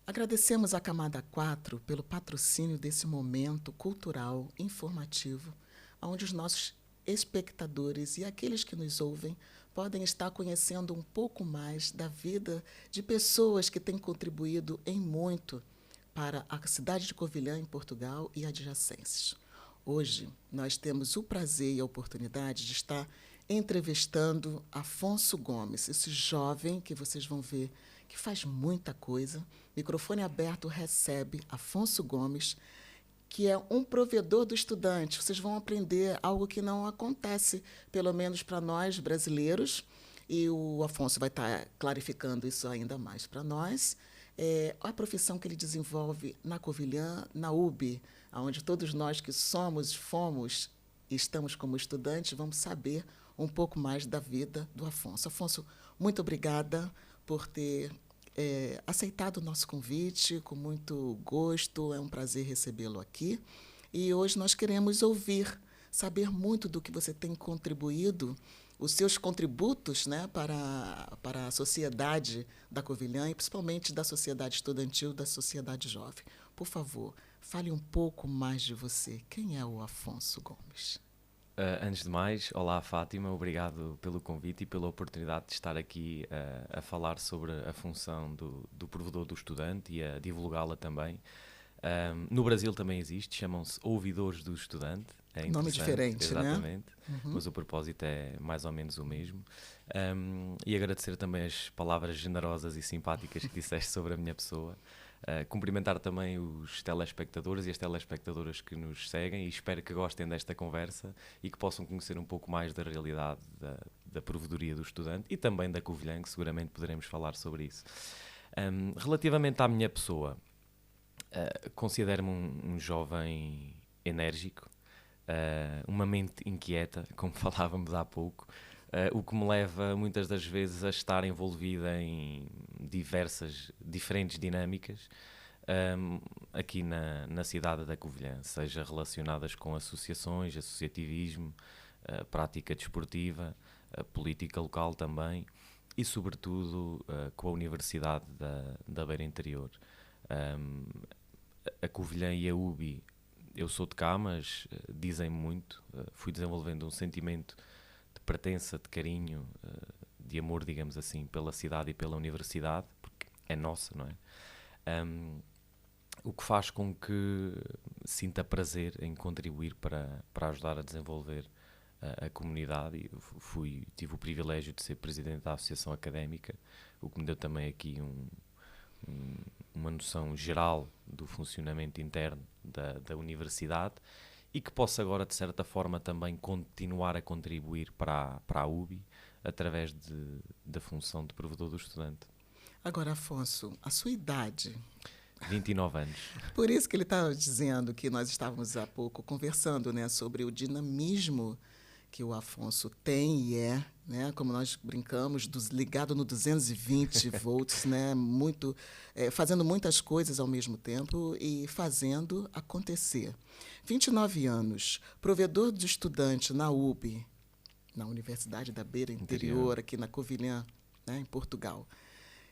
Agradecemos à Camada 4 pelo patrocínio desse momento cultural, informativo, onde os nossos espectadores e aqueles que nos ouvem podem estar conhecendo um pouco mais da vida de pessoas que têm contribuído em muito para a cidade de Covilhã, em Portugal, e adjacências. Hoje, nós temos o prazer e a oportunidade de estar entrevistando Afonso Gomes, esse jovem que vocês vão ver que faz muita coisa. Microfone aberto recebe Afonso Gomes, que é um provedor do estudante. Vocês vão aprender algo que não acontece, pelo menos para nós brasileiros, e o Afonso vai estar clarificando isso ainda mais para nós. A profissão que ele desenvolve na Covilhã, na UB, onde todos nós que somos, fomos e estamos como estudantes, vamos saber um pouco mais da vida do Afonso. Afonso, muito obrigada por ter aceitado o nosso convite, com muito gosto, é um prazer recebê-lo aqui. E hoje nós queremos saber muito do que você tem contribuído, os seus contributos, né, para a sociedade da Covilhã e principalmente da sociedade estudantil, da sociedade jovem. Por favor, fale um pouco mais de você. Quem é o Afonso Gomes? Antes de mais, olá Fátima, obrigado pelo convite e pela oportunidade de estar aqui a falar sobre a função do provedor do estudante e a divulgá-la também. No Brasil também existe, chamam-se ouvidores do estudante. É nome diferente, exatamente, né? mas o propósito é mais ou menos o mesmo. E agradecer também as palavras generosas e simpáticas que disseste sobre a minha pessoa. Cumprimentar também os telespectadores e as telespectadoras que nos seguem e espero que gostem desta conversa e que possam conhecer um pouco mais da realidade da provedoria do estudante e também da Covilhã, que seguramente poderemos falar sobre isso. Relativamente à minha pessoa, considero-me um jovem enérgico, uma mente inquieta, como falávamos há pouco, o que me leva muitas das vezes a estar envolvida em diferentes dinâmicas aqui na cidade da Covilhã, seja relacionadas com associações, associativismo, prática desportiva, política local também e sobretudo com a Universidade da Beira Interior. A Covilhã e a UBI, eu sou de cá, mas dizem muito, fui desenvolvendo um sentimento de pertença, de carinho, de amor, digamos assim, pela cidade e pela universidade, porque é nossa, não é? O que faz com que sinta prazer em contribuir para ajudar a desenvolver a comunidade. E tive o privilégio de ser presidente da Associação Académica, o que me deu também aqui uma noção geral do funcionamento interno da universidade e que possa agora, de certa forma, também continuar a contribuir para a UBI através da função de provedor do estudante. Agora, Afonso, a sua idade? 29 anos. Por isso que ele estava dizendo que nós estávamos há pouco conversando, né, sobre o dinamismo que o Afonso tem e é, né, como nós brincamos, ligado no 220 volts, né, fazendo muitas coisas ao mesmo tempo e fazendo acontecer. 29 anos, provedor de estudante na UB, na Universidade da Beira Interior, aqui na Covilhã, né, em Portugal.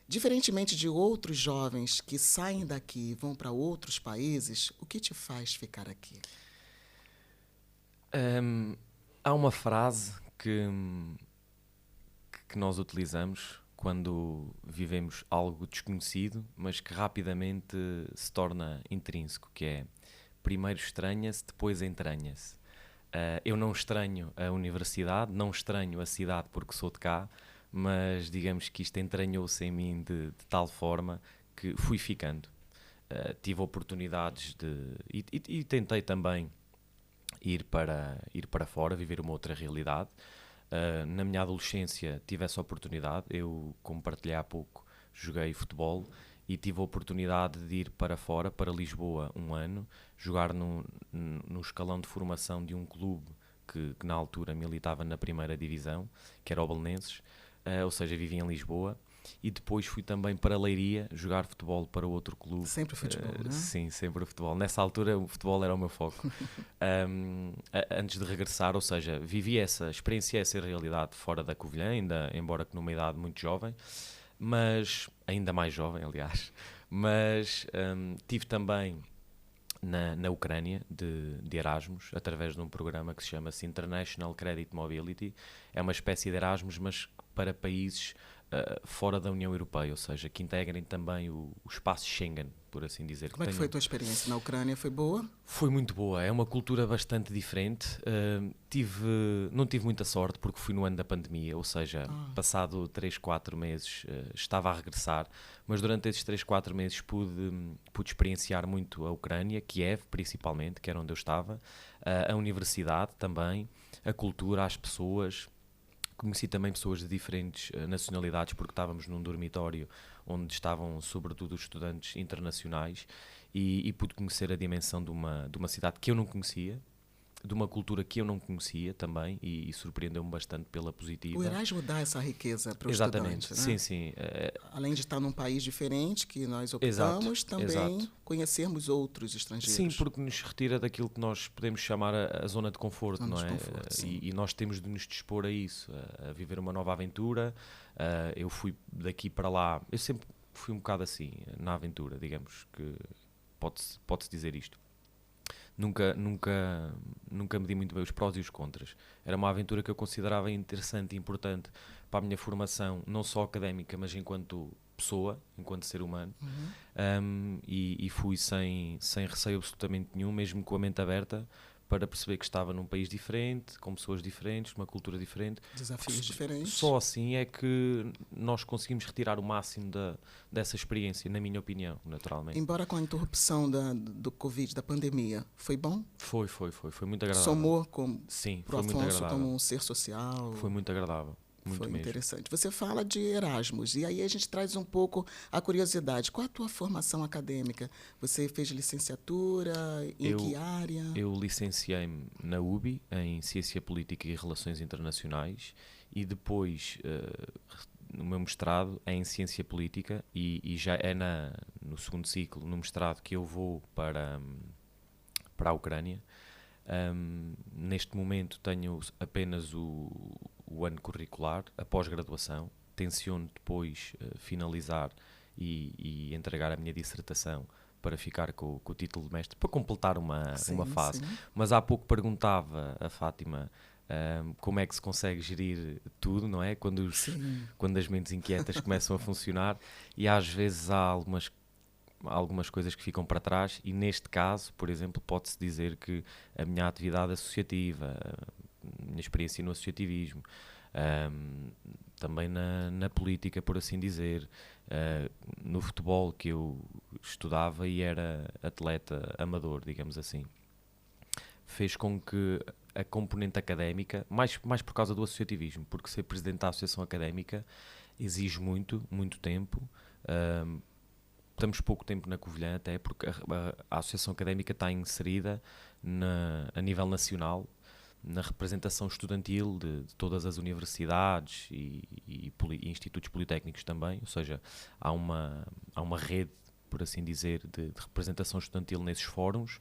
Diferentemente de outros jovens que saem daqui e vão para outros países, o que te faz ficar aqui? Há uma frase que nós utilizamos quando vivemos algo desconhecido, mas que rapidamente se torna intrínseco, que é: primeiro estranha-se, depois entranha-se. Eu não estranho a universidade, não estranho a cidade porque sou de cá, mas digamos que isto entranhou-se em mim de tal forma que fui ficando. Tive oportunidades e tentei também ir para fora, viver uma outra realidade. Na minha adolescência tive essa oportunidade. Eu, como partilhei há pouco, joguei futebol e tive a oportunidade de ir para fora, para Lisboa, um ano, jogar no escalão de formação de um clube que na altura militava na primeira divisão, que era o Belenenses, ou seja, vivia em Lisboa. E depois fui também para Leiria jogar futebol para outro clube. Sempre futebol, não é? Sim, sempre futebol. Nessa altura o futebol era o meu foco. Antes de regressar, ou seja, vivi experienciei essa realidade fora da Covilhã, embora que numa idade muito jovem, mas ainda mais jovem, aliás. Mas tive também na Ucrânia de Erasmus, através de um programa que se chama-se International Credit Mobility. É uma espécie de Erasmus, mas para países fora da União Europeia, ou seja, que integrem também o espaço Schengen, por assim dizer. Como é que foi a tua experiência na Ucrânia? Foi boa? Foi muito boa, é uma cultura bastante diferente. Não tive muita sorte porque fui no ano da pandemia, ou seja, passado 3, 4 meses estava a regressar, mas durante esses 3, 4 meses pude experienciar muito a Ucrânia, Kiev principalmente, que era onde eu estava, a universidade também, a cultura, as pessoas. Conheci também pessoas de diferentes nacionalidades, porque estávamos num dormitório onde estavam sobretudo estudantes internacionais, e pude conhecer a dimensão de uma cidade que eu não conhecia, de uma cultura que eu não conhecia também, e surpreendeu-me bastante pela positiva. O Erasmus dá essa riqueza para o Exatamente, estudante, né? sim. Além de estar num país diferente que nós Exato, optamos, também exato. conhecermos outros estrangeiros. Sim, porque nos retira daquilo que nós podemos chamar a zona de conforto, Zona não de é? conforto, sim. E nós temos de nos dispor a isso, a viver uma nova aventura. Eu fui daqui para lá, eu sempre fui um bocado assim, na aventura, digamos, que pode-se dizer isto. Nunca medi muito bem os prós e os contras. Era uma aventura que eu considerava interessante e importante para a minha formação, não só académica, mas enquanto pessoa, enquanto ser humano. E fui sem receio absolutamente nenhum, mesmo com a mente aberta, para perceber que estava num país diferente, com pessoas diferentes, uma cultura diferente. Desafios diferentes. Só assim é que nós conseguimos retirar o máximo dessa experiência, na minha opinião, naturalmente. Embora com a interrupção do Covid, da pandemia, foi bom? Foi muito agradável. Somou Sim, para o foi muito Afonso agradável. como um ser social? Foi muito agradável. Muito Foi mesmo. interessante. Você fala de Erasmus, e aí a gente traz um pouco a curiosidade. Qual a tua formação acadêmica? Você fez licenciatura? Em que área? Eu licenciei-me na UBI, em Ciência Política e Relações Internacionais, e depois, no meu mestrado, é em Ciência Política, e já é no segundo ciclo, no mestrado, que eu vou para a Ucrânia. Neste momento tenho apenas o ano curricular, a pós-graduação. Tenciono depois finalizar e entregar a minha dissertação para ficar com o título de mestre, para completar uma fase. Sim. Mas há pouco perguntava a Fátima como é que se consegue gerir tudo, não é? Quando as mentes inquietas começam a funcionar, e às vezes há algumas coisas que ficam para trás, e neste caso, por exemplo, pode-se dizer que a minha atividade associativa, a minha experiência no associativismo, também na política, por assim dizer, no futebol, que eu estudava e era atleta amador, digamos assim, fez com que a componente académica, mais por causa do associativismo, porque ser presidente da associação académica exige muito tempo. Estamos pouco tempo na Covilhã, até porque a associação académica está inserida a nível nacional na representação estudantil de todas as universidades e institutos politécnicos também, ou seja, há uma rede, por assim dizer, de representação estudantil nesses fóruns,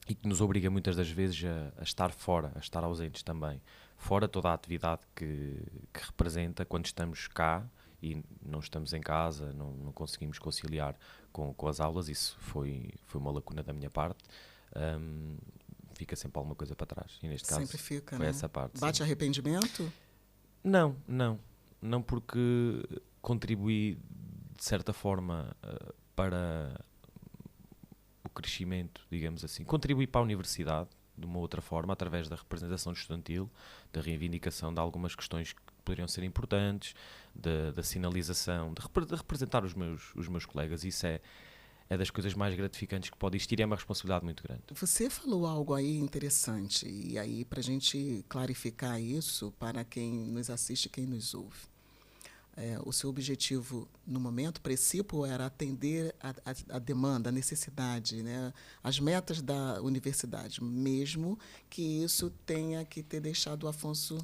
e que nos obriga muitas das vezes a estar fora, a estar ausentes também, fora toda a atividade que representa quando estamos cá e não estamos em casa, não conseguimos conciliar com as aulas. Isso foi uma lacuna da minha parte. Fica sempre alguma coisa para trás, e neste caso sempre fica, foi né? essa parte. Bate sim. Arrependimento? Não, porque contribuí de certa forma para o crescimento, digamos assim, contribuí para a universidade de uma outra forma, através da representação estudantil, da reivindicação de algumas questões que poderiam ser importantes, da sinalização, de representar os meus colegas. Isso é das coisas mais gratificantes que pode existir, e é uma responsabilidade muito grande. Você falou algo aí interessante, e aí para a gente clarificar isso para quem nos assiste e quem nos ouve. O seu objetivo no momento, princípio, era atender a demanda, a necessidade, né, as metas da universidade, mesmo que isso tenha que ter deixado o Afonso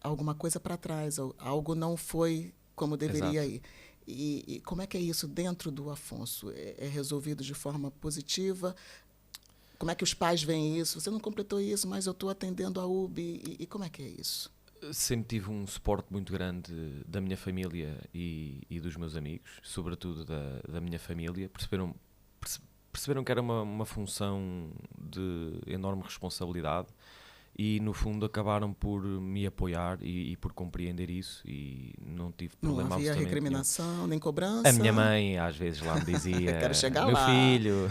alguma coisa para trás, algo não foi como deveria ir. E como é que é isso dentro do Afonso? É resolvido de forma positiva? Como é que os pais veem isso? Você não completou isso, mas eu estou atendendo a UB. E como é que é isso? Sempre tive um suporte muito grande da minha família e dos meus amigos, sobretudo da minha família. Perceberam que era uma função de enorme responsabilidade e, no fundo, acabaram por me apoiar e por compreender isso, e não tive Não problema havia absolutamente nenhum. recriminação, nem A cobrança. minha mãe, às vezes, lá me Quero dizia: chegar meu lá. filho,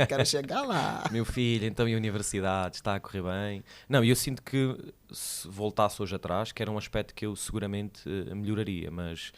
Quero chegar lá. meu filho, então e a universidade, está a correr bem? Não, e eu sinto que, se voltasse hoje atrás, que era um aspecto que eu seguramente melhoraria, mas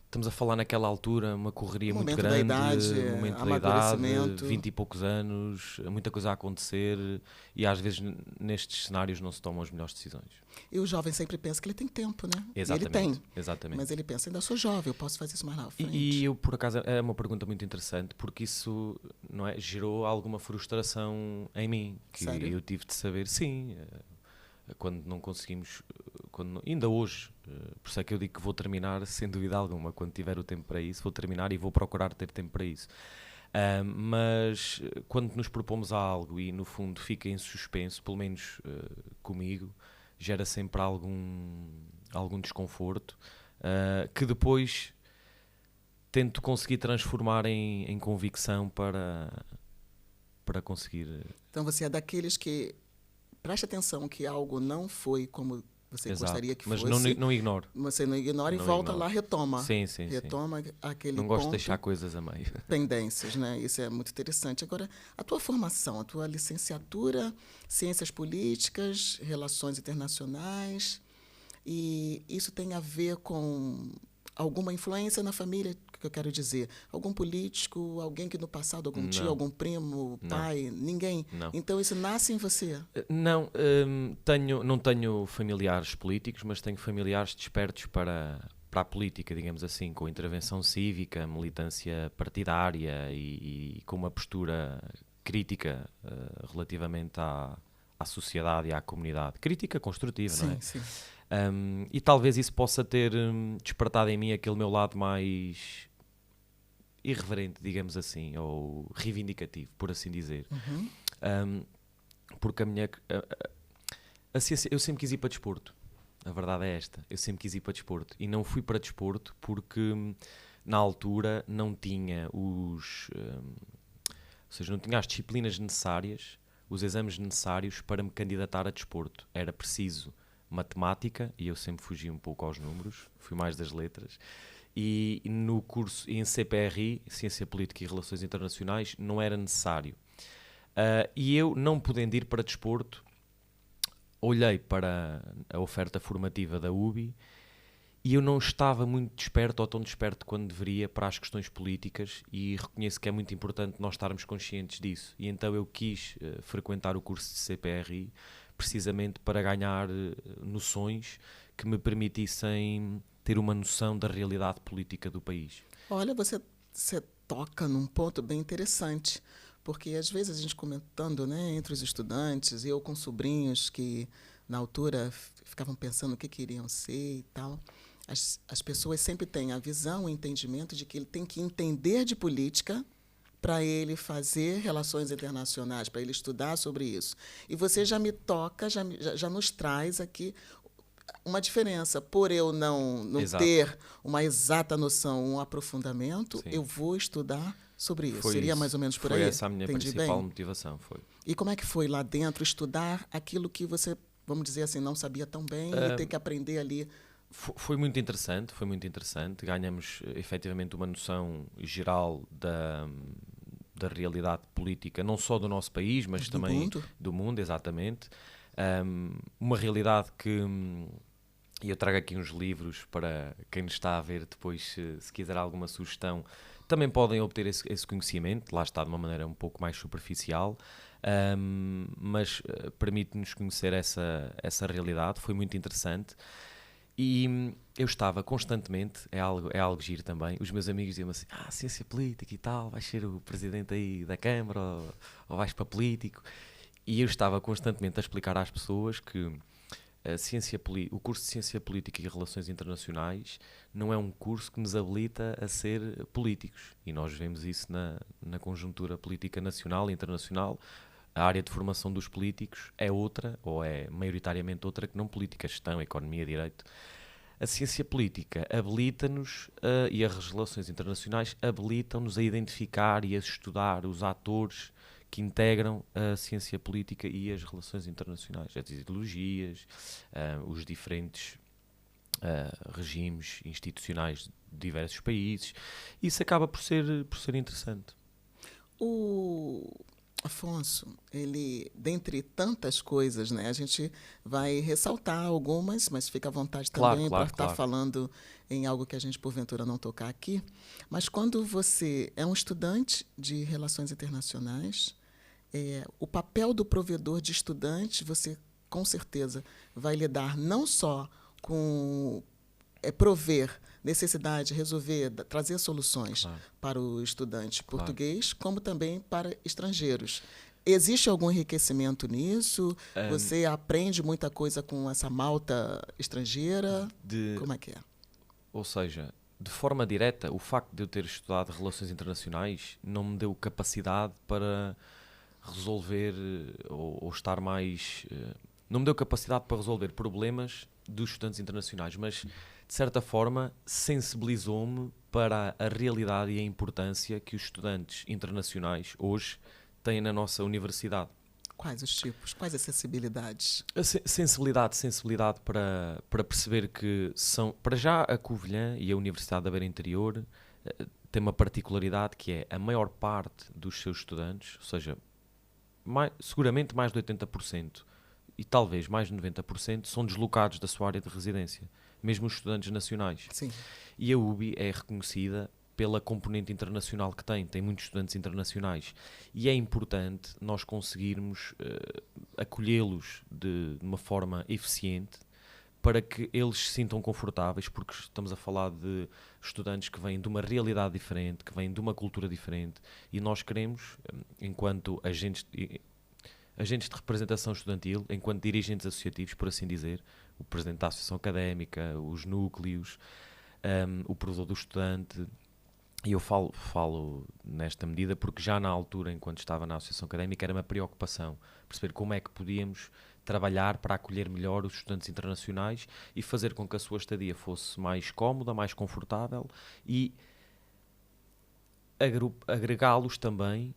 estamos a falar naquela altura, uma correria O muito momento da grande, idade, momento da idade, amadurecimento. 20 e poucos anos, muita coisa a acontecer, e às vezes nestes cenários não se tomam as melhores decisões. E o jovem sempre pensa que ele tem tempo, né? E ele Exatamente, tem. exatamente. Mas ele pensa, ainda sou jovem, eu posso fazer isso mais na frente. E eu, por acaso, é uma pergunta muito interessante, porque isso, não é, gerou alguma frustração em mim, que Sério? eu tive de saber, sim, quando não conseguimos, ainda hoje, por isso é que eu digo que vou terminar, sem dúvida alguma, quando tiver o tempo para isso, vou terminar e vou procurar ter tempo para isso. Mas quando nos propomos a algo e, no fundo, fica em suspenso, pelo menos comigo, gera sempre algum desconforto, que depois tento conseguir transformar em convicção para conseguir. Então você é daqueles que presta atenção que algo não foi como você gostaria Exato, que mas fosse. não ignoro. Você não ignora e Não volta ignoro. lá, retoma. Sim, sim, sim. Retoma aquele Não gosto de ponto, deixar coisas a meio. pendências, né? Isso é muito interessante. Agora, a tua formação, a tua licenciatura, Ciências Políticas, Relações Internacionais, e isso tem a ver com alguma influência na família, que eu quero dizer? Algum político, alguém que no passado, algum tio, Não. algum primo, Não. pai, ninguém? Não. Então isso nasce em você? Não, não tenho familiares políticos, mas tenho familiares despertos para a política, digamos assim, com intervenção cívica, militância partidária e com uma postura crítica relativamente à sociedade e à comunidade. Crítica construtiva, não é? Sim, sim. E talvez isso possa ter despertado em mim aquele meu lado mais irreverente, digamos assim, ou reivindicativo, por assim dizer. Uhum. Porque a ciência, eu sempre quis ir para desporto. A verdade é esta. Eu sempre quis ir para desporto. E não fui para desporto porque, na altura, não tinha ou seja, não tinha as disciplinas necessárias, os exames necessários para me candidatar a desporto. Era preciso matemática, e eu sempre fugi um pouco aos números, fui mais das letras, e no curso em CPRI, Ciência Política e Relações Internacionais, não era necessário. E eu, não podendo ir para desporto, olhei para a oferta formativa da UBI e eu não estava muito desperto, ou tão desperto quando deveria, para as questões políticas, e reconheço que é muito importante nós estarmos conscientes disso. E então eu quis frequentar o curso de CPRI precisamente para ganhar noções que me permitissem ter uma noção da realidade política do país. Olha, você toca num ponto bem interessante, porque às vezes a gente comentando, né, entre os estudantes, eu com sobrinhos que na altura ficavam pensando o que queriam ser e tal, as pessoas sempre têm a visão, o entendimento de que ele tem que entender de política para ele fazer relações internacionais, para ele estudar sobre isso. E você já me toca, já nos traz aqui uma diferença. Por eu não ter uma exata noção, um aprofundamento, Sim. eu vou estudar sobre isso. Foi Seria isso. mais ou menos por foi aí? Foi essa a minha Entendi principal bem? motivação. Foi. E como é que foi lá dentro estudar aquilo que você, vamos dizer assim, não sabia tão bem e ter que aprender ali? Foi muito interessante, foi muito interessante. Ganhamos efetivamente uma noção geral da realidade política, não só do nosso país, mas também do mundo, exatamente. Uma realidade que, e eu trago aqui uns livros para quem nos está a ver depois, se quiser alguma sugestão, também podem obter esse conhecimento, lá está, de uma maneira um pouco mais superficial, mas permite-nos conhecer essa realidade. Foi muito interessante. E eu estava constantemente, é algo giro também, os meus amigos diziam assim, ciência política e tal, vais ser o presidente aí da Câmara ou vais para político. E eu estava constantemente a explicar às pessoas que o curso de Ciência Política e Relações Internacionais não é um curso que nos habilita a ser políticos. E nós vemos isso na conjuntura política nacional e internacional. a área de formação dos políticos é outra, ou é maioritariamente outra que não política, gestão, economia, direito. A ciência política habilita-nos e as relações internacionais habilitam-nos a identificar e a estudar os atores que integram a ciência política e as relações internacionais, as ideologias, os diferentes regimes institucionais de diversos países. Isso acaba por ser interessante. O Afonso, ele, dentre tantas coisas, né, a gente vai ressaltar algumas, mas fica à vontade também para estar falando em algo que a gente, porventura, não tocar aqui. Mas quando você é um estudante de relações internacionais, o papel do provedor de estudante, você, com certeza, vai lidar não só com prover necessidade, resolver, trazer soluções para o estudante português, como também para estrangeiros. Existe algum enriquecimento nisso? Você aprende muita coisa com essa malta estrangeira? Como é que é? Ou seja, de forma direta, o facto de eu ter estudado relações internacionais não me deu capacidade para resolver ou estar mais... não me deu capacidade para resolver problemas dos estudantes internacionais, mas de certa forma sensibilizou-me para a realidade e a importância que os estudantes internacionais hoje têm na nossa universidade. Quais os tipos? Quais as sensibilidades? A sensibilidade para perceber que são... Para já, a Covilhã e a Universidade da Beira Interior tem uma particularidade que é a maior parte dos seus estudantes, ou seja, seguramente mais de 80%, e talvez mais de 90%, são deslocados da sua área de residência, mesmo os estudantes nacionais. Sim. E a UBI é reconhecida pela componente internacional que tem muitos estudantes internacionais. E é importante nós conseguirmos acolhê-los de uma forma eficiente para que eles se sintam confortáveis, porque estamos a falar de estudantes que vêm de uma realidade diferente, que vêm de uma cultura diferente, e nós queremos, enquanto agentes de representação estudantil, enquanto dirigentes associativos, por assim dizer, o presidente da associação académica, os núcleos, o provedor do estudante, e eu falo nesta medida porque já na altura, enquanto estava na associação académica, era uma preocupação perceber como é que podíamos trabalhar para acolher melhor os estudantes internacionais e fazer com que a sua estadia fosse mais cómoda, mais confortável e agregá-los também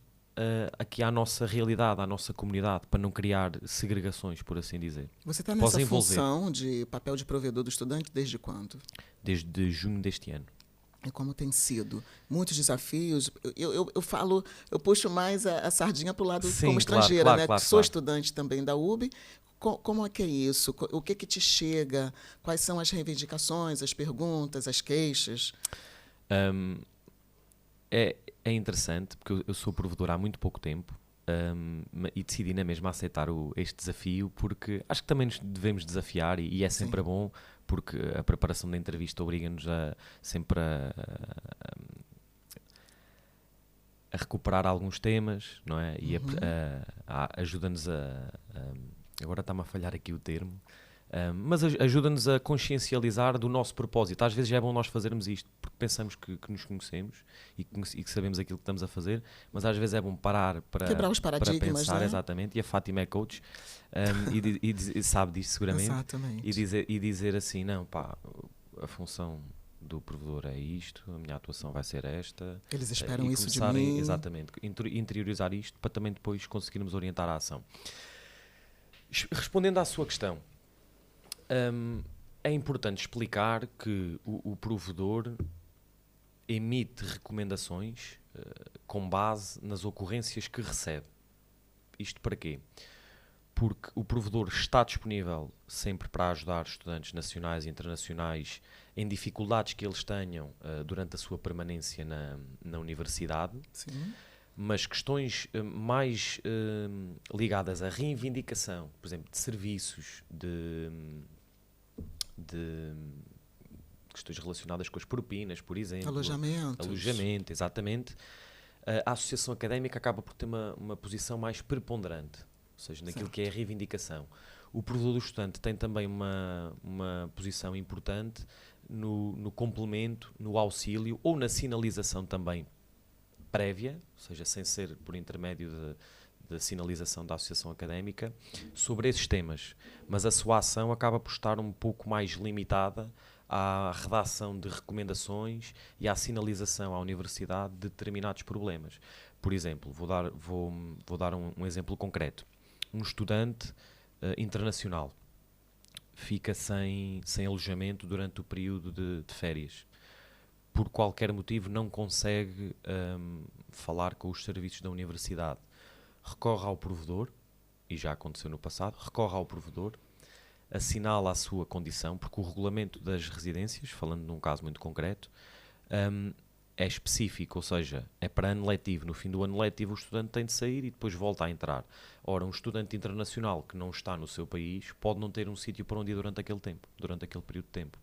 aqui à nossa realidade, à nossa comunidade, para não criar segregações, por assim dizer. Você está nessa função de papel de provedor do estudante desde quando? Desde junho deste ano. E como tem sido? Muitos desafios. Eu puxo mais a sardinha para o lado como estrangeira, né? Sou estudante também da UB. Como é que é isso? O que te chega? Quais são as reivindicações, as perguntas, as queixas? É interessante, porque eu sou provedor há muito pouco tempo e decidi na mesma aceitar este desafio, porque acho que também nos devemos desafiar e é sempre bom, porque a preparação da entrevista obriga-nos sempre a recuperar alguns temas, não é? E ajuda-nos agora está-me a falhar aqui o termo, mas ajuda-nos a consciencializar do nosso propósito. Às vezes é bom nós fazermos isto, porque pensamos que nos conhecemos e que sabemos aquilo que estamos a fazer, mas às vezes é bom parar para quebrar os paradigmas, para pensar, né? exatamente, e a Fátima é coach e sabe disto seguramente. Exatamente. E dizer assim, não, pá, a função do provedor é isto, a minha atuação vai ser esta. Eles esperam isso de mim. Exatamente, interiorizar isto para também depois conseguirmos orientar a ação. Respondendo à sua questão, é importante explicar que o provedor emite recomendações com base nas ocorrências que recebe. Isto para quê? Porque o provedor está disponível sempre para ajudar estudantes nacionais e internacionais em dificuldades que eles tenham durante a sua permanência na universidade. Sim. Mas questões mais ligadas à reivindicação, por exemplo, de serviços, de questões relacionadas com as propinas, por exemplo. Alojamento, exatamente. A associação académica acaba por ter uma posição mais preponderante, ou seja, naquilo que é a reivindicação. O provedor do estudante tem também uma posição importante no complemento, no auxílio ou na sinalização também prévia, ou seja, sem ser por intermédio da sinalização da associação académica sobre esses temas, mas a sua ação acaba por estar um pouco mais limitada à redação de recomendações e à sinalização à universidade de determinados problemas. Por exemplo, vou dar um exemplo concreto. Um estudante internacional fica sem alojamento durante o período de férias. Por qualquer motivo não consegue falar com os serviços da universidade. Recorre ao provedor, e já aconteceu no passado, recorre ao provedor, assinala a sua condição, porque o regulamento das residências, falando num caso muito concreto, é específico, ou seja, é para ano letivo. No fim do ano letivo o estudante tem de sair e depois volta a entrar. Ora, um estudante internacional que não está no seu país pode não ter um sítio para onde ir durante aquele tempo, durante aquele período de tempo.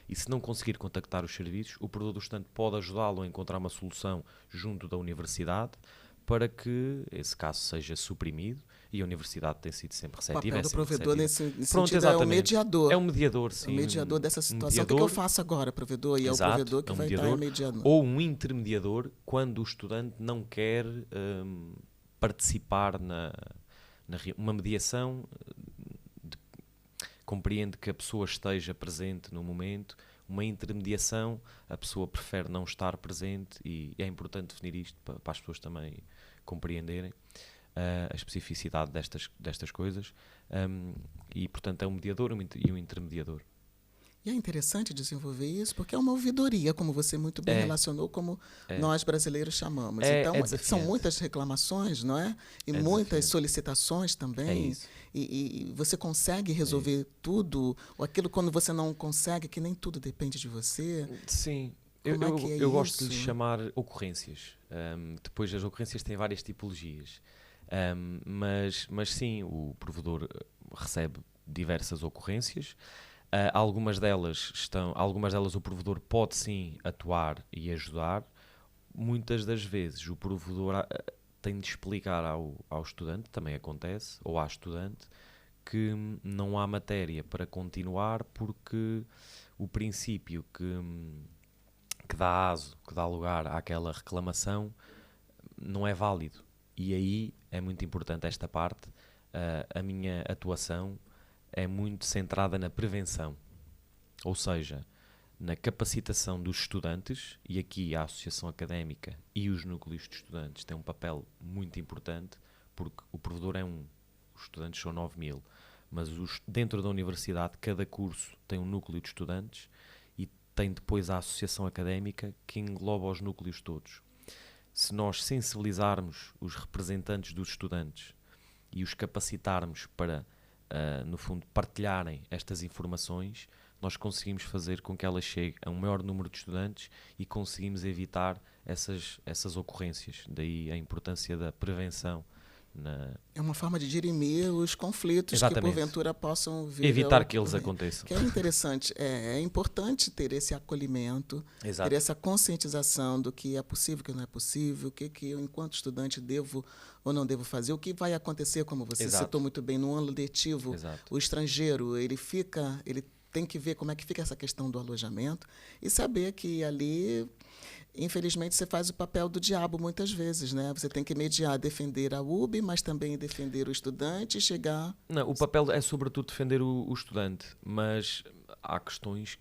E se não conseguir contactar os serviços, o provedor do estudante pode ajudá-lo a encontrar uma solução junto da universidade para que esse caso seja suprimido, e a universidade tem sido sempre receptiva. O papel do provedor nesse Pronto, sentido é o mediador. É um mediador, sim. O mediador dessa situação. Mediador, o que eu faço agora, provedor? E exato, é o provedor que vai estar mediando. Ou um intermediador quando o estudante não quer participar uma mediação. Compreende que a pessoa esteja presente no momento. Uma intermediação, a pessoa prefere não estar presente, e é importante definir isto para as pessoas também compreenderem a especificidade destas coisas, e portanto é um mediador e um intermediador. E é interessante desenvolver isso, porque é uma ouvidoria, como você muito bem relacionou, como nós brasileiros chamamos. Então, são muitas reclamações, não é? E muitas solicitações também. É isso. E você consegue resolver tudo, ou aquilo quando você não consegue, que nem tudo depende de você. Sim. Eu gosto de lhe chamar ocorrências. Depois as ocorrências têm várias tipologias. Mas sim, o provedor recebe diversas ocorrências. Algumas delas o provedor pode sim atuar e ajudar. Muitas das vezes o provedor tem de explicar ao estudante, também acontece, ou à estudante, que não há matéria para continuar porque o princípio que dá aso, que dá lugar àquela reclamação, não é válido. E aí é muito importante esta parte. A minha atuação é muito centrada na prevenção, ou seja, na capacitação dos estudantes, e aqui a associação académica e os núcleos de estudantes têm um papel muito importante, porque o provedor os estudantes são 9.000, mas dentro da universidade cada curso tem um núcleo de estudantes e tem depois a associação académica que engloba os núcleos todos. Se nós sensibilizarmos os representantes dos estudantes e os capacitarmos para, no fundo, partilharem estas informações, nós conseguimos fazer com que elas cheguem a um maior número de estudantes e conseguimos evitar essas ocorrências. Daí a importância da prevenção. É uma forma de dirimir os conflitos. Exatamente. Que porventura possam vir. Evitar que eles aconteçam. Que é interessante. É importante ter esse acolhimento, exato, ter essa conscientização do que é possível, o que não é possível, o que eu, enquanto estudante, devo ou não devo fazer, o que vai acontecer, como você exato, citou muito bem, no ano letivo, exato, o estrangeiro, ele tem que ver como é que fica essa questão do alojamento e saber que ali, infelizmente, você faz o papel do diabo muitas vezes, né? Você tem que mediar, defender a UB, mas também defender o estudante e chegar... Não, o papel é sobretudo defender o estudante, mas há questões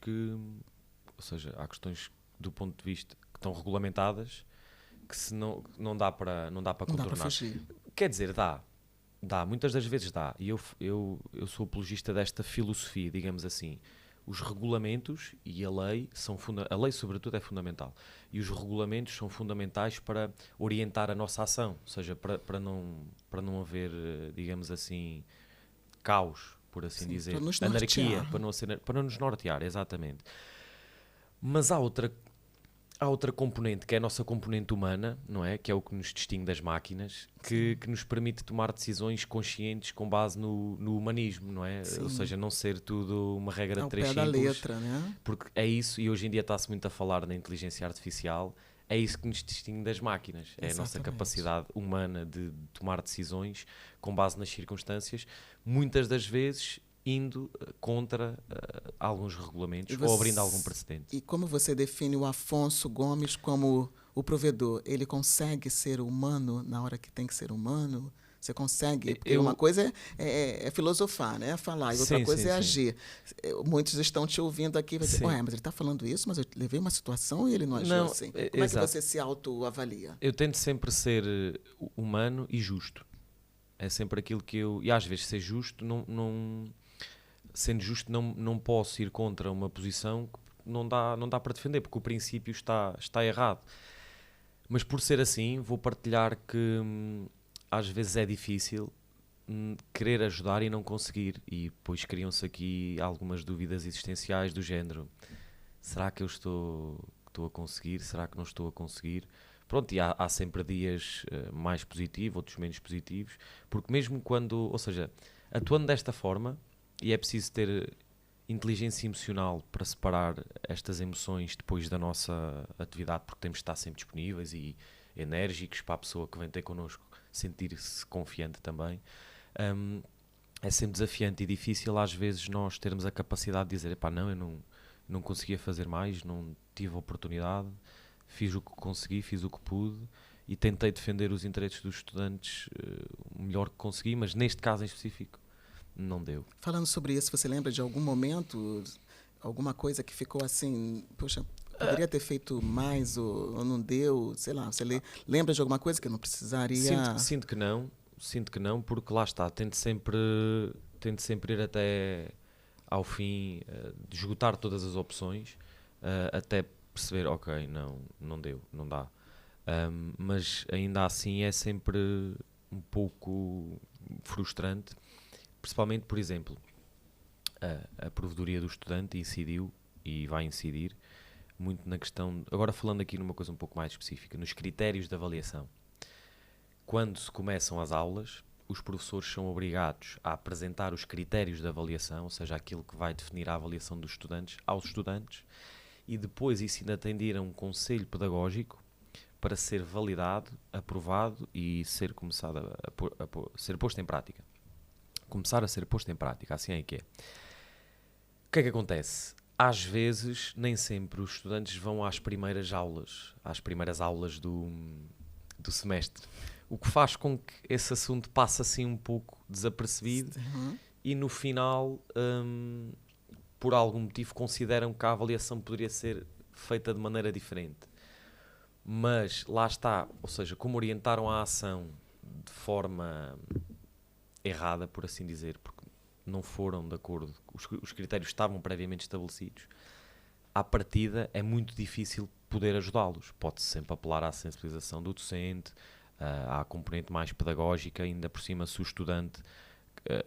há questões do ponto de vista que estão regulamentadas que não dá para contornar. Não dá para fugir. Quer dizer, dá, muitas das vezes dá. E eu sou apologista desta filosofia, digamos assim. Os regulamentos e a lei a lei sobretudo é fundamental, e os regulamentos são fundamentais para orientar a nossa ação, ou seja, para não haver, digamos assim, caos, por assim dizer, anarquia, para não nos nortear, exatamente. Mas há outra componente, que é a nossa componente humana, não é? Que é o que nos distingue das máquinas, que nos permite tomar decisões conscientes com base no humanismo, não é? Sim. Ou seja, não ser tudo uma regra de 3 simples. Ao pé da letra, né? Porque é isso, e hoje em dia está-se muito a falar da inteligência artificial, é isso que nos distingue das máquinas. É Exatamente. A nossa capacidade humana de tomar decisões com base nas circunstâncias, muitas das vezes indo contra alguns regulamentos ou abrindo algum precedente. E como você define o Afonso Gomes como o provedor? Ele consegue ser humano na hora que tem que ser humano, Você consegue, porque Eu, uma coisa é filosofar, né? Falar, e outra sim, coisa sim, é sim. agir. Muitos estão te ouvindo aqui e vai dizer, Sim. ué, mas ele está falando isso, mas eu levei uma situação e ele não agiu Não, assim. Como é que exato. você se autoavalia? Eu tento sempre ser humano e justo. É sempre aquilo que eu. E às vezes ser justo, sendo justo, não posso ir contra uma posição que não dá para defender, porque o princípio está errado. Mas por ser assim, vou partilhar que às vezes é difícil querer ajudar e não conseguir. E depois criam-se aqui algumas dúvidas existenciais do género: será que eu estou a conseguir? Será que não estou a conseguir? Pronto, e há sempre dias mais positivos, outros menos positivos, porque mesmo quando, ou seja, atuando desta forma, e é preciso ter inteligência emocional para separar estas emoções depois da nossa atividade, porque temos de estar sempre disponíveis e enérgicos para a pessoa que vem ter connosco sentir-se confiante também. Hum, É sempre desafiante e difícil às vezes nós termos a capacidade de dizer, epá, não, eu não conseguia fazer mais, não tive a oportunidade, fiz o que consegui, fiz o que pude e tentei defender os interesses dos estudantes o melhor que consegui, mas neste caso em específico não deu. Falando sobre isso, você lembra de algum momento, alguma coisa que ficou assim, poxa, poderia ter feito mais ou não deu, sei lá, você lembra de alguma coisa que eu não Sinto, precisaria? sinto que não, sinto que não, porque lá está, tento sempre ir até ao fim, de esgotar todas as opções, até perceber, ok, não deu, não dá. Mas ainda assim é sempre um pouco frustrante, principalmente, por exemplo, a provedoria do estudante incidiu e vai incidir muito na questão, agora falando aqui numa coisa um pouco mais específica, nos critérios de avaliação. Quando se começam as aulas, os professores são obrigados a apresentar os critérios de avaliação, ou seja, aquilo que vai definir a avaliação dos estudantes, aos estudantes, e depois isso ainda tem de ir a um conselho pedagógico para ser validado, aprovado e ser começado ser posto em prática. Começar a ser posto em prática, assim é que é. O que é que acontece? Às vezes, nem sempre os estudantes vão às primeiras aulas do semestre. O que faz com que esse assunto passe assim um pouco desapercebido Uhum. e no final, por algum motivo, consideram que a avaliação poderia ser feita de maneira diferente. Mas lá está, ou seja, como orientaram a ação de forma errada, por assim dizer, porque não foram de acordo, os critérios estavam previamente estabelecidos, à partida é muito difícil poder ajudá-los. Pode-se sempre apelar à sensibilização do docente, à componente mais pedagógica, ainda por cima se o estudante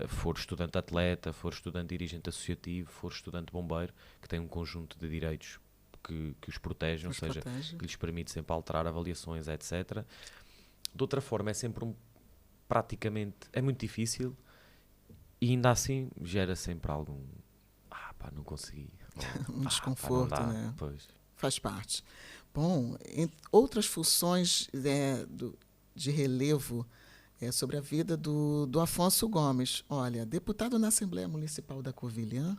for estudante atleta, for estudante dirigente associativo, for estudante bombeiro, que tem um conjunto de direitos que os protegem, ou seja, que lhes permite sempre alterar avaliações, etc. De outra forma, é sempre praticamente, é muito difícil e ainda assim gera sempre algum, pá, não consegui, Um ou, pá, não desconforto, dá, né? pois. Faz parte. Bom, outras funções de relevo sobre a vida do Afonso Gomes. Olha, deputado na Assembleia Municipal da Covilhã,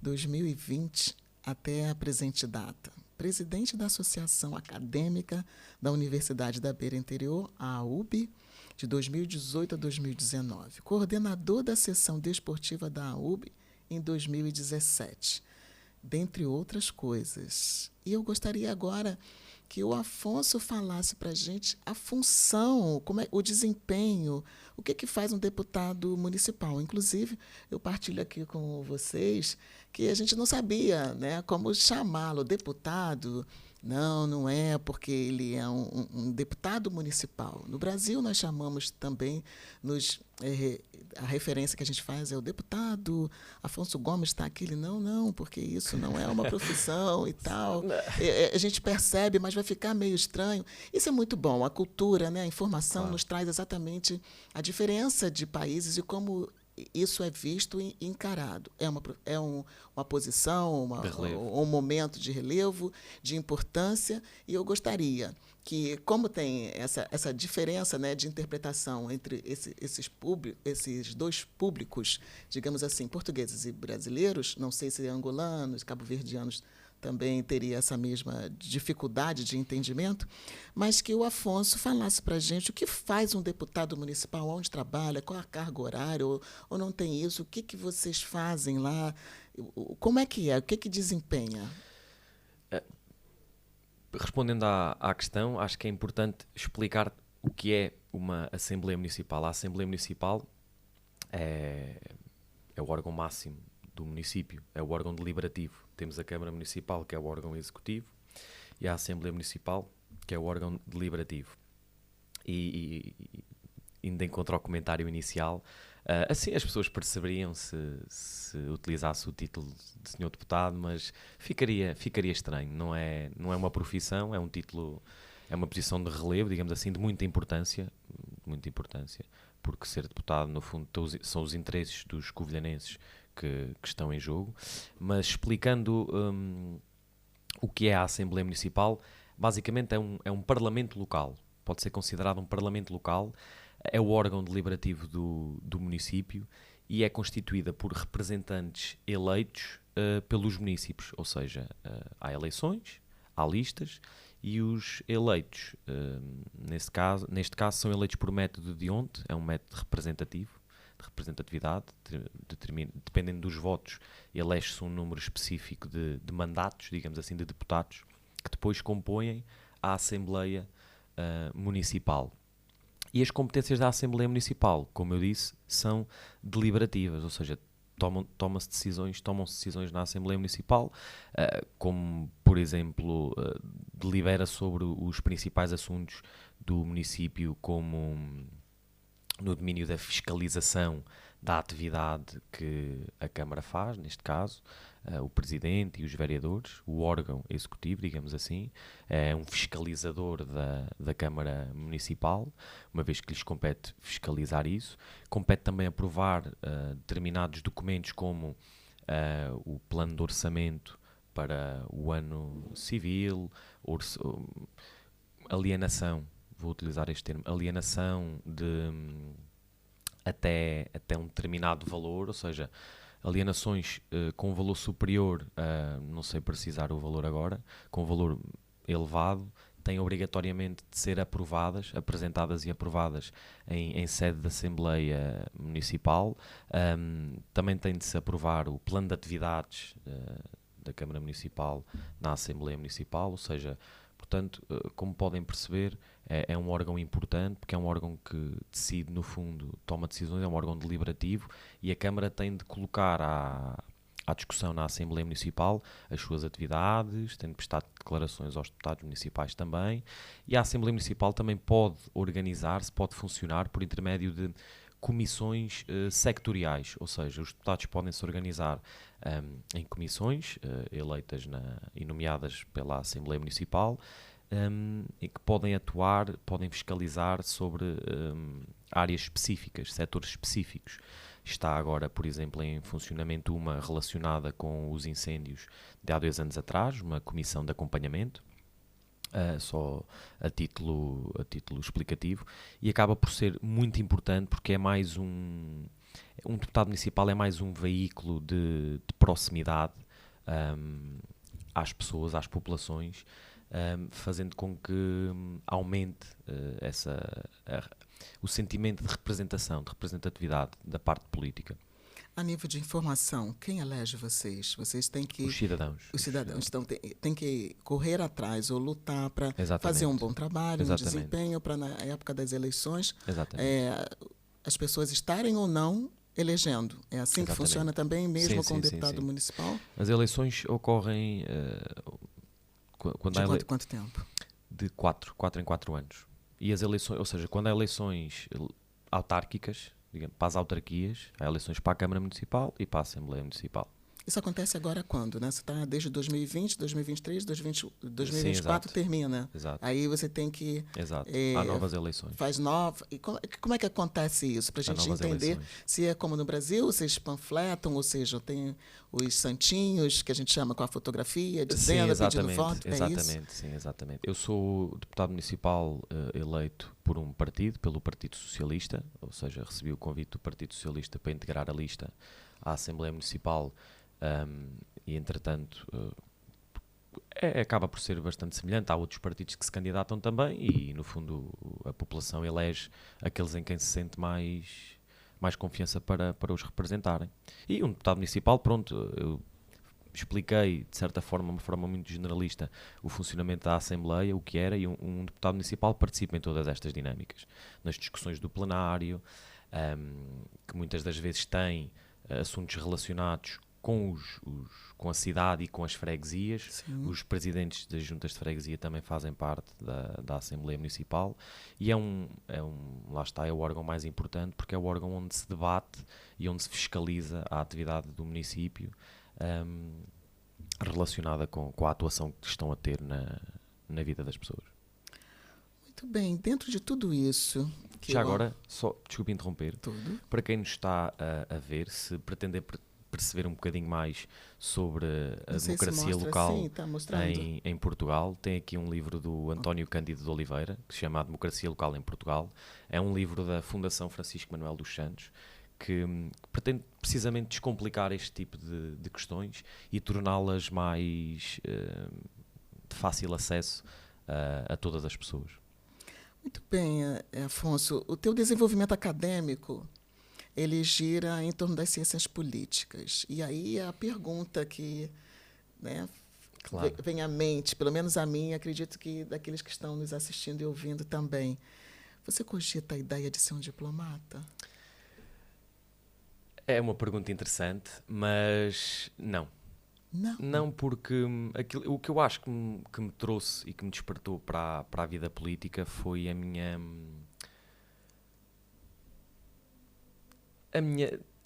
2020 até a presente data. Presidente da Associação Acadêmica da Universidade da Beira Interior, a AUB, de 2018 a 2019. Coordenador da seção desportiva da AUB em 2017. Dentre outras coisas. E eu gostaria agora que o Afonso falasse para a gente a função, o desempenho, o que faz um deputado municipal. Inclusive, eu partilho aqui com vocês que a gente não sabia, né, como chamá-lo, deputado. Não é porque ele é um deputado municipal. No Brasil, nós chamamos também, a referência que a gente faz é o deputado Afonso Gomes está aqui. Ele, não, porque isso não é uma profissão e tal. A gente percebe, mas vai ficar meio estranho. Isso é muito bom. A cultura, né, a informação Claro. nos traz exatamente a diferença de países e como isso é visto e encarado. Uma posição, De relevo. um momento de relevo, de importância, e eu gostaria que, como tem essa diferença, né, de interpretação entre esses dois públicos, digamos assim, portugueses e brasileiros, não sei se angolanos, cabo-verdianos também teria essa mesma dificuldade de entendimento, mas que o Afonso falasse para a gente o que faz um deputado municipal, onde trabalha, qual a carga horária, ou não tem isso, o que vocês fazem lá, como é, o que desempenha? Respondendo à questão, acho que é importante explicar o que é uma Assembleia Municipal. A Assembleia Municipal é o órgão máximo do município, é o órgão deliberativo. Temos a Câmara Municipal, que é o órgão executivo, e a Assembleia Municipal, que é o órgão deliberativo. E indo em contra ao comentário inicial, assim as pessoas perceberiam se utilizasse o título de senhor deputado, mas ficaria estranho. Não é uma profissão, é um título, é uma posição de relevo, digamos assim, de muita importância, porque ser deputado, no fundo, são os interesses dos covilhanenses que estão em jogo. Mas explicando o que é a Assembleia Municipal, basicamente é um parlamento local. Pode ser considerado um parlamento local. É o órgão deliberativo do município e é constituída por representantes eleitos pelos municípios, ou seja, há eleições, há listas e os eleitos, neste caso, são eleitos por método de D'Hondt, é um método representativo, de representatividade, dependendo dos votos, elege-se um número específico de mandatos, digamos assim, de deputados, que depois compõem a Assembleia Municipal. E as competências da Assembleia Municipal, como eu disse, são deliberativas, ou seja, tomam-se decisões na Assembleia Municipal, como, por exemplo, delibera sobre os principais assuntos do município, como no domínio da fiscalização da atividade que a Câmara faz, neste caso, o Presidente e os vereadores, o órgão executivo, digamos assim, é um fiscalizador da Câmara Municipal, uma vez que lhes compete fiscalizar isso. Compete também aprovar determinados documentos como o plano de orçamento para o ano civil, alienação, vou utilizar este termo, alienação de até um determinado valor, ou seja, alienações com valor superior, não sei precisar o valor agora, com valor elevado, têm obrigatoriamente de ser apresentadas e aprovadas em sede da Assembleia Municipal. Também tem de se aprovar o plano de atividades da Câmara Municipal na Assembleia Municipal, ou seja, portanto, como podem perceber, é um órgão importante, porque é um órgão que decide, no fundo, toma decisões, é um órgão deliberativo, e a Câmara tem de colocar à discussão na Assembleia Municipal as suas atividades, tem de prestar declarações aos deputados municipais também, e a Assembleia Municipal também pode organizar-se, pode funcionar por intermédio de comissões sectoriais, ou seja, os deputados podem se organizar em comissões eleitas e nomeadas pela Assembleia Municipal, e que podem atuar, podem fiscalizar sobre áreas específicas, setores específicos. Está agora, por exemplo, em funcionamento uma relacionada com os incêndios de há 2 anos atrás, uma comissão de acompanhamento, só a título explicativo, e acaba por ser muito importante porque é mais um deputado municipal é mais um veículo de proximidade às pessoas, às populações, fazendo com que aumente o sentimento de representação, de representatividade da parte política. A nível de informação, quem elege vocês? Vocês têm que... Os cidadãos. Os cidadãos. Então, tem que correr atrás ou lutar para fazer um bom trabalho, um desempenho, para, na época das eleições, as pessoas estarem ou não elegendo. É assim que funciona também, mesmo com o deputado municipal? As eleições ocorrem... de quanto tempo? De 4 em 4 anos. E as eleições, ou seja, quando há eleições autárquicas, digamos, para as autarquias, há eleições para a Câmara Municipal e para a Assembleia Municipal. Isso acontece agora quando, né? Você está desde 2020, 2023, 2024 termina. Exato. Aí você tem que... Exato. Há novas eleições. Faz nova... E como é que acontece isso? Para a gente entender eleições. Se é como no Brasil, vocês panfletam, ou seja, tem os santinhos, que a gente chama com a fotografia, dizendo, pedindo voto, exatamente, sim, exatamente. Eu sou deputado municipal eleito por um partido, pelo Partido Socialista, ou seja, recebi o convite do Partido Socialista para integrar a lista à Assembleia Municipal. E entretanto acaba por ser bastante semelhante. Há outros partidos que se candidatam também e, no fundo, a população elege aqueles em quem se sente mais confiança para os representarem. E um deputado municipal, pronto, eu expliquei, de certa forma, uma forma muito generalista, o funcionamento da Assembleia, o que era, e um deputado municipal participa em todas estas dinâmicas. Nas discussões do plenário, que muitas das vezes têm assuntos relacionados com a cidade e com as freguesias. Sim. Os presidentes das juntas de freguesia também fazem parte da Assembleia Municipal e lá está, é o órgão mais importante porque é o órgão onde se debate e onde se fiscaliza a atividade do município relacionada com a atuação que estão a ter na vida das pessoas. Muito bem, dentro de tudo isso... Já agora, desculpe interromper, tudo. Para quem nos está a ver, se pretender perceber um bocadinho mais sobre a democracia local em Portugal, tem aqui um livro do António Cândido de Oliveira, que se chama A Democracia Local em Portugal. É um livro da Fundação Francisco Manuel dos Santos, que pretende precisamente descomplicar este tipo de questões e torná-las mais de fácil acesso a todas as pessoas. Muito bem, Afonso. O teu desenvolvimento acadêmico, ele gira em torno das ciências políticas. E aí a pergunta que, né, claro, vem à mente, pelo menos a mim, acredito que daqueles que estão nos assistindo e ouvindo também. Você cogita a ideia de ser um diplomata? É uma pergunta interessante, mas não. Não, porque o que eu acho que me trouxe e que me despertou para a vida política foi a minha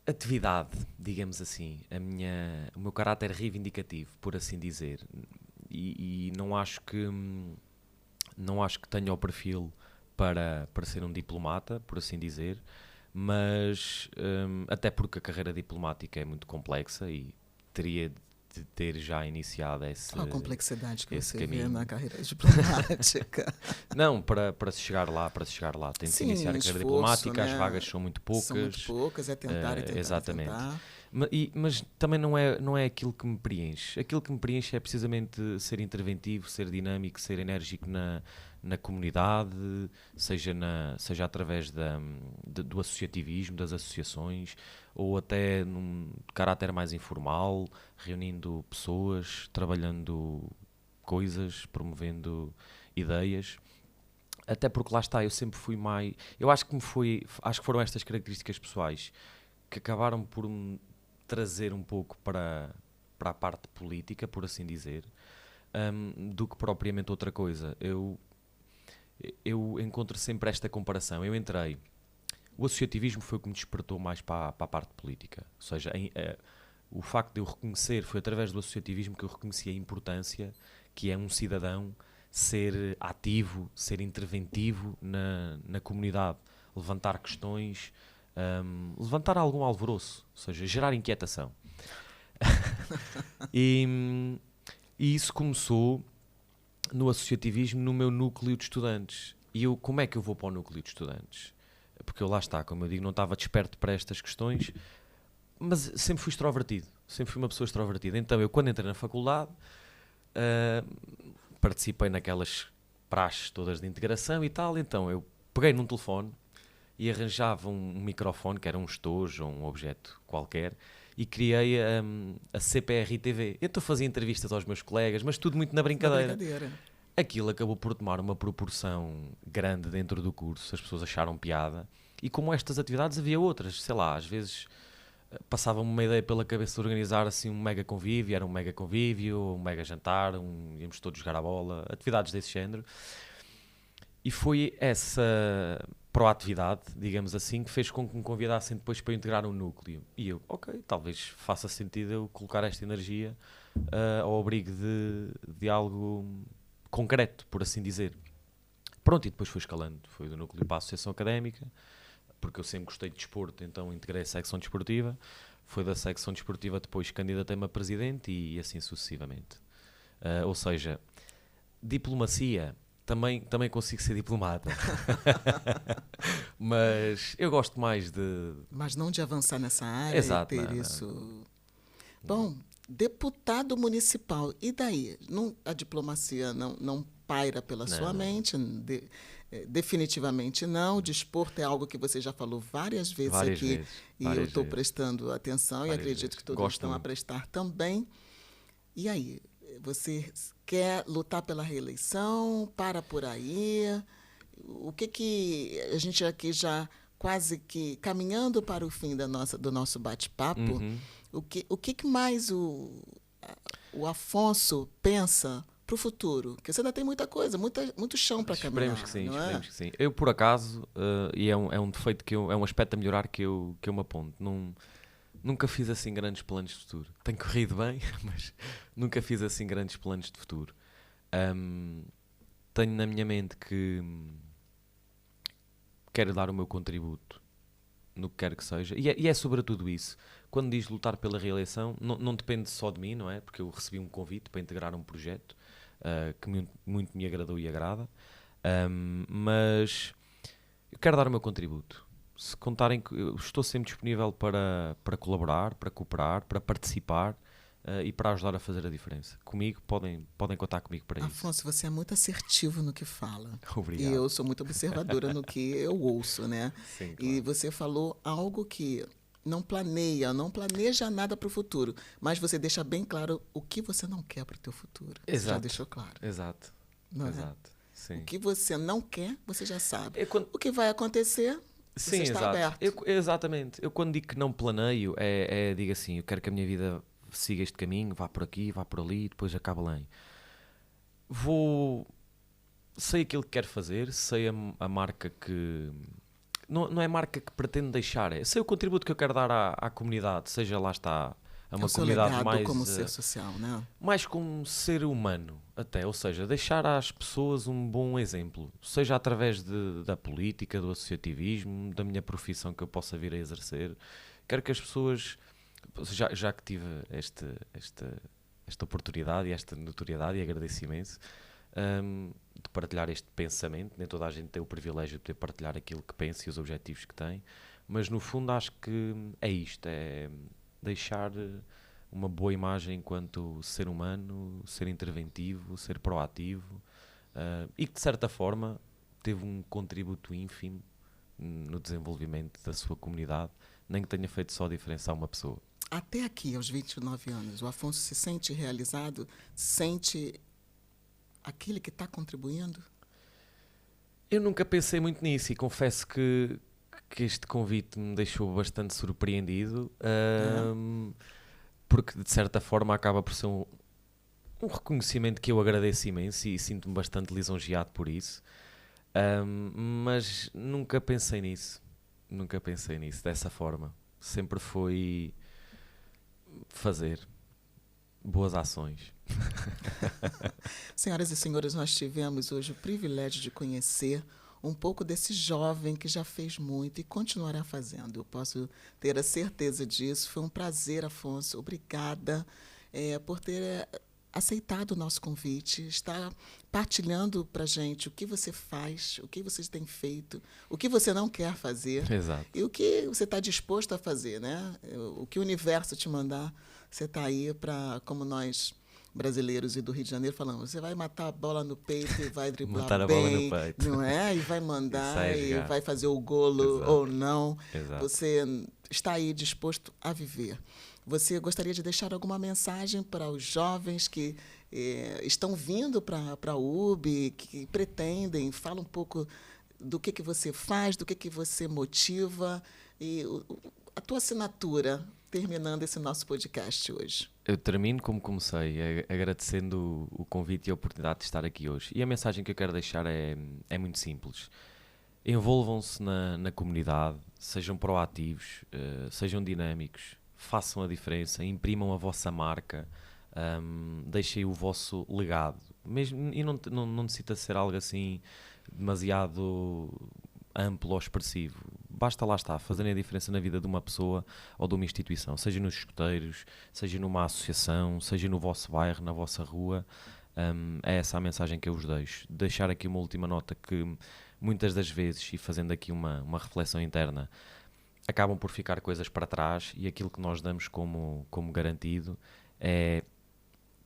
atividade, digamos assim, o meu caráter reivindicativo, por assim dizer. E não acho que tenha o perfil para ser um diplomata, por assim dizer, mas até porque a carreira diplomática é muito complexa e teria de ter já iniciado a complexidade que você caminho. vê na carreira diplomática. Não, para se chegar lá, tem de se iniciar a carreira diplomática, né? As vagas são muito poucas. São muito poucas, é tentar e tentar. Exatamente. Tentar. Mas também não é aquilo que me preenche. Aquilo que me preenche é precisamente ser interventivo, ser dinâmico, ser enérgico na comunidade, seja através do associativismo, das associações, ou até num caráter mais informal, reunindo pessoas, trabalhando coisas, promovendo ideias. Até porque lá está, eu sempre fui mais... acho que foram estas características pessoais que acabaram por me trazer um pouco para a parte política, por assim dizer, do que propriamente outra coisa. Eu encontro sempre esta comparação. O associativismo foi o que me despertou mais para a parte política. Ou seja, o facto de eu reconhecer, foi através do associativismo que eu reconheci a importância que é um cidadão ser ativo, ser interventivo na comunidade, levantar questões, levantar algum alvoroço, ou seja, gerar inquietação. E isso começou no associativismo, no meu núcleo de estudantes. E como é que eu vou para o núcleo de estudantes? Porque lá está, como eu digo, não estava desperto para estas questões, mas sempre fui extrovertido, sempre fui uma pessoa extrovertida. Então eu, quando entrei na faculdade, participei naquelas praxes todas de integração e tal, então eu peguei num telefone e arranjava um microfone, que era um estojo ou um objeto qualquer, e criei a CPR-TV. Então fazia entrevistas aos meus colegas, mas tudo muito na brincadeira. Aquilo acabou por tomar uma proporção grande dentro do curso, as pessoas acharam piada, e como estas atividades havia outras, sei lá, às vezes passava-me uma ideia pela cabeça de organizar assim um mega convívio, era um mega convívio, um mega jantar, íamos todos jogar a bola, atividades desse género. E foi essa proatividade, digamos assim, que fez com que me convidassem depois para integrar um núcleo. E eu, ok, talvez faça sentido eu colocar esta energia ao abrigo de algo concreto, por assim dizer. Pronto, e depois foi escalando. Foi do núcleo para a associação académica, porque eu sempre gostei de desporto, então integrei a secção desportiva. Foi da secção desportiva depois candidatei-me a presidente e assim sucessivamente. Ou seja, diplomacia... Também consigo ser diplomata. Mas eu gosto mais de... Mas não de avançar nessa área. Exato, e ter isso... Bom, deputado municipal. E daí? A diplomacia não paira pela sua Não. mente? Definitivamente não. O desporto é algo que você já falou várias vezes Várias aqui vezes. e eu Várias estou vezes. prestando atenção e Várias acredito vezes. que todos Gosto estão a muito. prestar também. E aí? Você quer lutar pela reeleição? Para por aí? O que a gente aqui já quase que caminhando para o fim do nosso bate-papo, Uhum. o que mais o Afonso pensa para o futuro? Porque você ainda tem muita coisa, muito chão para Esperemos caminhar, que sim, não é? esperemos que sim. Eu, por acaso, e é um defeito é um aspecto a melhorar que eu me aponto. Nunca fiz assim grandes planos de futuro. Tenho corrido bem, mas nunca fiz assim grandes planos de futuro. Ahm, Tenho na minha mente que quero dar o meu contributo no que quer que seja. E é sobretudo isso. Quando diz lutar pela reeleição, não depende só de mim, não é? Porque eu recebi um convite para integrar um projeto que muito me agradou e agrada. Mas eu quero dar o meu contributo. Se contarem que eu estou sempre disponível para colaborar, para cooperar, para participar e para ajudar a fazer a diferença. Comigo, podem contar comigo para isso. Afonso, você é muito assertivo no que fala. E Obrigado. eu sou muito observadora no que eu ouço, né? Sim, E claro. você falou algo que não planeja nada para o futuro, mas você deixa bem claro o que você não quer para o teu futuro. Você já Exato. deixou claro, Exato. não é? Exato. O Sim. que você não quer, você já sabe. Eu quando- O que vai acontecer, você Sim, está exato. aberto. Exatamente. Eu quando digo que não planeio, digo assim, eu quero que a minha vida siga este caminho, vá por aqui, vá por ali, e depois acaba além. Sei aquilo que quero fazer, sei a marca que... Não é a marca que pretendo deixar, sei o contributo que eu quero dar à comunidade, seja lá está, a É o uma seu comunidade legado como ser social, né? mais como ser humano até, ou seja, deixar às pessoas um bom exemplo, seja através da política, do associativismo, da minha profissão que eu possa vir a exercer. Quero que as pessoas, já que tive esta oportunidade e esta notoriedade, e agradeço imenso, de partilhar este pensamento. Nem toda a gente tem o privilégio de poder partilhar aquilo que pensa e os objetivos que tem, mas no fundo acho que é isto, é deixar uma boa imagem enquanto ser humano, ser interventivo, ser proativo, e que de certa forma teve um contributo ínfimo no desenvolvimento da sua comunidade, nem que tenha feito só a diferença a uma pessoa. Até aqui, aos 29 anos, o Afonso se sente realizado, sente aquele que está contribuindo? Eu nunca pensei muito nisso e confesso que este convite me deixou bastante surpreendido, porque de certa forma acaba por ser um reconhecimento que eu agradeço imenso e sinto-me bastante lisonjeado por isso. Mas nunca pensei nisso dessa forma. Sempre foi fazer boas ações. Senhoras e senhores, nós tivemos hoje o privilégio de conhecer um pouco desse jovem que já fez muito e continuará fazendo. Eu posso ter a certeza disso. Foi um prazer, Afonso. Obrigada por ter aceitado o nosso convite, está partilhando para a gente o que você faz, o que você tem feito, o que você não quer fazer. Exato. E o que você está disposto a fazer, né? O que o universo te mandar, você está aí para, como nós brasileiros e do Rio de Janeiro falamos, você vai matar a bola no peito e vai driblar Matar a bem, bola no peito. não é? E vai mandar Isso é e jogar. vai fazer o golo Exato. ou não. Exato. Você está aí disposto a viver. Você gostaria de deixar alguma mensagem para os jovens que estão vindo para a UB, que pretendem? Fala um pouco do que você faz, do que você motiva e a tua assinatura, terminando esse nosso podcast hoje. Eu termino como comecei, agradecendo o convite e a oportunidade de estar aqui hoje. E a mensagem que eu quero deixar é muito simples. Envolvam-se na comunidade, sejam proativos, sejam dinâmicos, façam a diferença, imprimam a vossa marca, deixem o vosso legado. Mesmo, e não necessita ser algo assim demasiado amplo ou expressivo. Basta lá estar, fazerem a diferença na vida de uma pessoa ou de uma instituição, seja nos escuteiros, seja numa associação, seja no vosso bairro, na vossa rua. É essa a mensagem que eu vos deixo. Deixar aqui uma última nota que muitas das vezes, e fazendo aqui uma reflexão interna, acabam por ficar coisas para trás e aquilo que nós damos como garantido é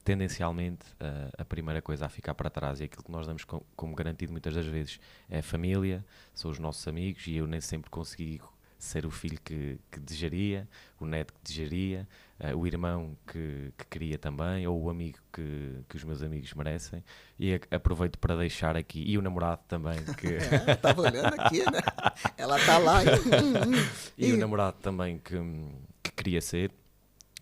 tendencialmente a primeira coisa a ficar para trás, e aquilo que nós damos como garantido muitas das vezes é a família, são os nossos amigos, e eu nem sempre consegui ser o filho que desejaria, o neto que desejaria, o irmão que queria também, ou o amigo que os meus amigos merecem, e aproveito para deixar aqui, e o namorado também, que Estava olhando aqui, né? Ela está lá. e o namorado também que queria ser.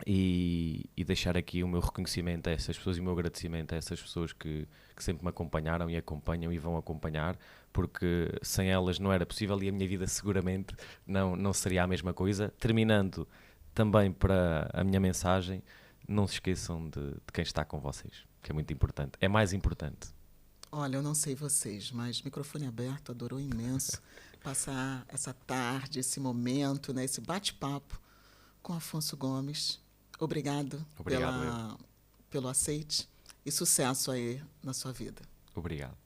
E deixar aqui o meu reconhecimento a essas pessoas e o meu agradecimento a essas pessoas que sempre me acompanharam e acompanham e vão acompanhar, porque sem elas não era possível, e a minha vida seguramente não seria a mesma coisa. Terminando também para a minha mensagem, não se esqueçam de quem está com vocês, que é muito importante, é mais importante. Olha, eu não sei vocês, mas microfone aberto, adorou imenso passar essa tarde, esse momento, né, esse bate-papo com Afonso Gomes. Obrigado Obrigado, pelo aceite e sucesso aí na sua vida. Obrigado.